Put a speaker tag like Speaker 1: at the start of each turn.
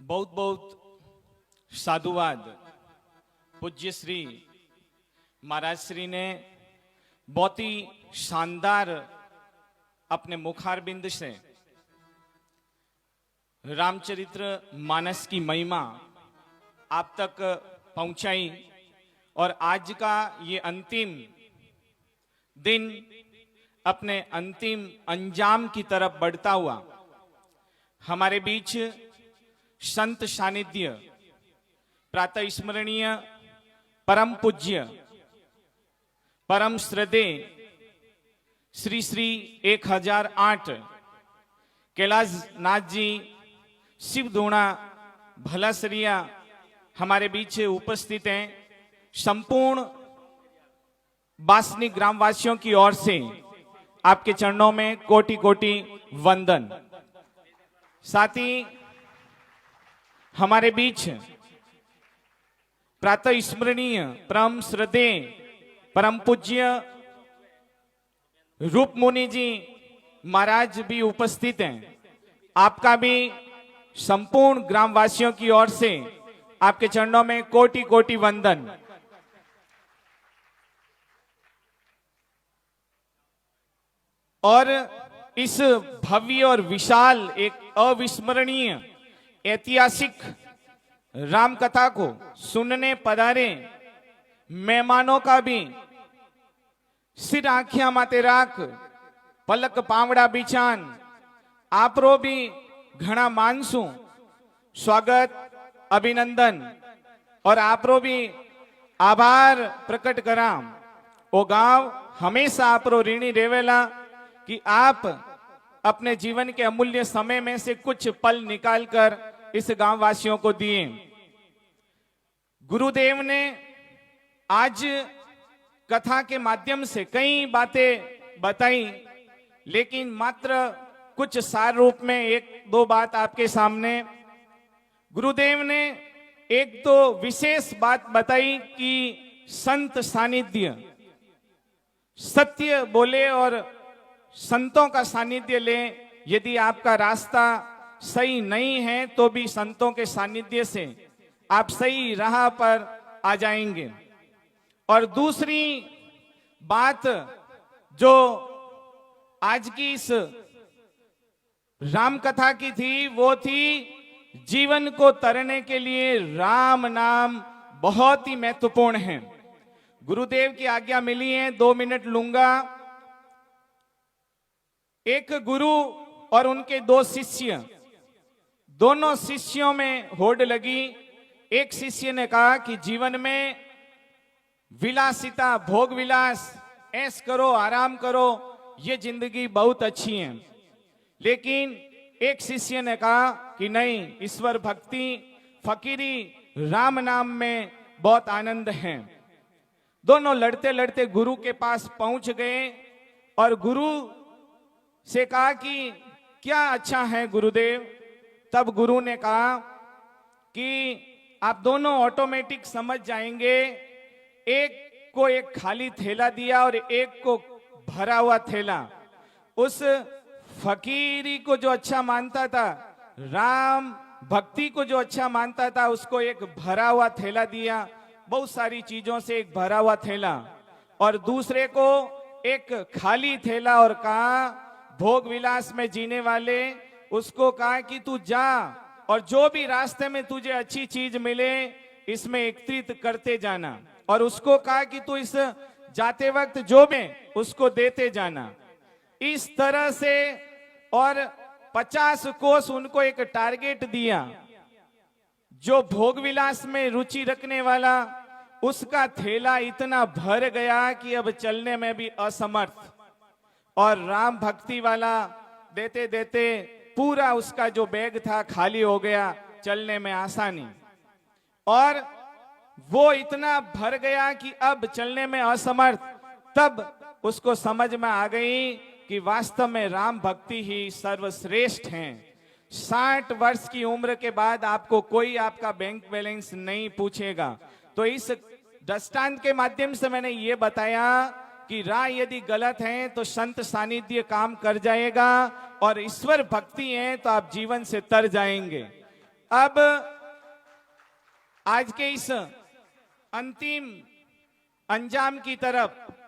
Speaker 1: बहुत बहुत साधुवाद पूज्य श्री महाराज श्री ने बहुत ही शानदार अपने मुखारबिंद से रामचरित्र मानस की महिमा आप तक पहुंचाई और आज का ये अंतिम दिन अपने अंतिम अंजाम की तरफ बढ़ता हुआ हमारे बीच संत सानिध्य प्रातः स्मरणीय परम पूज्य परम श्रद्धेय श्री श्री 1008 कैलाशनाथ जी शिवधूणा भलासरिया हमारे बीच उपस्थित हैं। संपूर्ण बासनी ग्रामवासियों की ओर से आपके चरणों में कोटि कोटि वंदन। साथ ही हमारे बीच प्रातः स्मरणीय परम श्रद्धेय परम पूज्य रूप मुनि जी महाराज भी उपस्थित हैं। आपका भी संपूर्ण ग्रामवासियों की ओर से आपके चरणों में कोटि कोटि वंदन। और इस भव्य और विशाल एक अविस्मरणीय ऐतिहासिक राम कथा को सुनने पधारे मेहमानों का भी सिर आंखिया माते राख पलक पावड़ा बिछान आपरो भी घना मानसू स्वागत अभिनंदन और आपरो भी आभार प्रकट करा। ओ गांव हमेशा आपरो ऋणी रेवेला कि आप अपने जीवन के अमूल्य समय में से कुछ पल निकालकर इस गांव वासियों को दिए। गुरुदेव ने आज कथा के माध्यम से कई बातें बताई, लेकिन मात्र कुछ सार रूप में एक दो बात आपके सामने। गुरुदेव ने एक तो विशेष बात बताई कि संत सानिध्य, सत्य बोले और संतों का सानिध्य ले। यदि आपका रास्ता सही नहीं है तो भी संतों के सानिध्य से आप सही राह पर आ जाएंगे। और दूसरी बात जो आज की इस राम कथा की थी वो थी जीवन को तरने के लिए राम नाम बहुत ही महत्वपूर्ण है। गुरुदेव की आज्ञा मिली है, 2 मिनट लूंगा। एक गुरु और उनके 2 शिष्य, दोनों शिष्यों में होड़ लगी। एक शिष्य ने कहा कि जीवन में विलासिता, भोग विलास, ऐश करो, आराम करो, ये जिंदगी बहुत अच्छी है। लेकिन एक शिष्य ने कहा कि नहीं, ईश्वर भक्ति, फकीरी, राम नाम में बहुत आनंद है। दोनों लड़ते लड़ते गुरु के पास पहुंच गए और गुरु से कहा कि क्या अच्छा है गुरुदेव। तब गुरु ने कहा कि आप दोनों ऑटोमेटिक समझ जाएंगे। एक को एक खाली थैला दिया और एक को भरा हुआ थैला। उस फकीरी को जो अच्छा मानता था, राम भक्ति को जो अच्छा मानता था, उसको एक भरा हुआ थैला दिया, बहुत सारी चीजों से एक भरा हुआ थैला। और दूसरे को एक खाली थैला और कहा, भोग विलास में जीने वाले, उसको कहा कि तू जा और जो भी रास्ते में तुझे अच्छी चीज मिले इसमें एकत्रित करते जाना। और उसको कहा कि तू इस जाते वक्त जो भी उसको देते जाना। इस तरह से और 50 कोस उनको एक टारगेट दिया। जो भोग विलास में रुचि रखने वाला, उसका थैला इतना भर गया कि अब चलने में भी असमर्थ। और राम भक्ति वाला देते देते पूरा उसका जो बैग था खाली हो गया, चलने में आसानी। और वो इतना भर गया कि अब चलने में असमर्थ। तब उसको समझ में आ गई कि वास्तव में राम भक्ति ही सर्वश्रेष्ठ है। 60 वर्ष की उम्र के बाद आपको कोई आपका बैंक बैलेंस नहीं पूछेगा। तो इस दृष्टांत के माध्यम से मैंने ये बताया कि राह यदि गलत है तो संत सानिध्य काम कर जाएगा, और ईश्वर भक्ति है तो आप जीवन से तर जाएंगे। अब आज के इस अंतिम अंजाम की तरफ